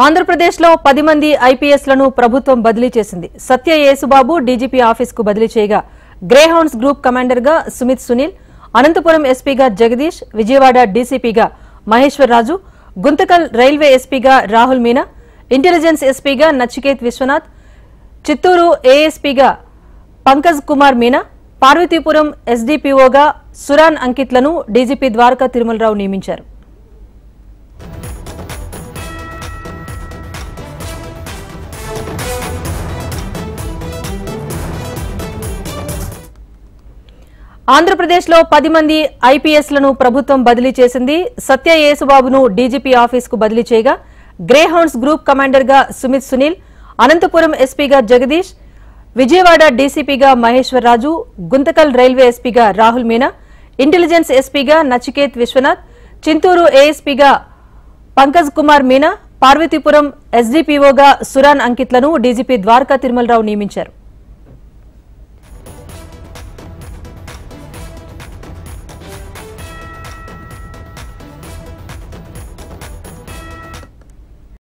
ఆంధ్రప్రదేశ్లో 10 మంది ఐపీఎస్లను ప్రభుత్వం బదిలీ చేసింది. సత్య యేసుబాబు డీజీపీ ఆఫీస్కు బదిలీ చేయగా గ్రేహౌండ్స్ గ్రూప్ కమాండర్గా సుమిత్ సునీల్, అనంతపురం ఎస్పీగా జగదీష్, విజయవాడ డీసీపీగా మహేశ్వర్ రాజు, గుంతకల్ రైల్వే ఎస్పీగా రాహుల్ మీనా, ఇంటెలిజెన్స్ ఎస్పీగా నచికేత్ విశ్వనాథ్, చిత్తూరు ఏఎస్పీగా పంకజ్ కుమార్ మీనా, పార్వతీపురం ఎస్డీపీఓగా సురాన్ అంకిత్లను డీజీపీ ద్వారకా తిరుమలరావు నియమించారు. ఆంధ్రప్రదేశ్లో 10 మంది ఐపీఎస్లను ప్రభుత్వం బదిలీ చేసింది. సత్య యేసుబాబును డీజీపీ ఆఫీస్కు బదిలీ చేయగా గ్రేహౌండ్స్ గ్రూప్ కమాండర్గా సుమిత్ సునీల్, అనంతపురం ఎస్పీగా జగదీష్, విజయవాడ డీసీపీగా మహేశ్వర్ రాజు, గుంతకల్ రైల్వే ఎస్పీగా రాహుల్ మీనా, ఇంటెలిజెన్స్ ఎస్పీగా నచికేత్ విశ్వనాథ్, చింతూరు ఏఎస్పీగా పంకజ్ కుమార్ మీనా, పార్వతీపురం ఎస్డీపీఓగా సురాన్ అంకిత్లను డీజీపీ ద్వారకా తిరుమలరావు నియమించారు.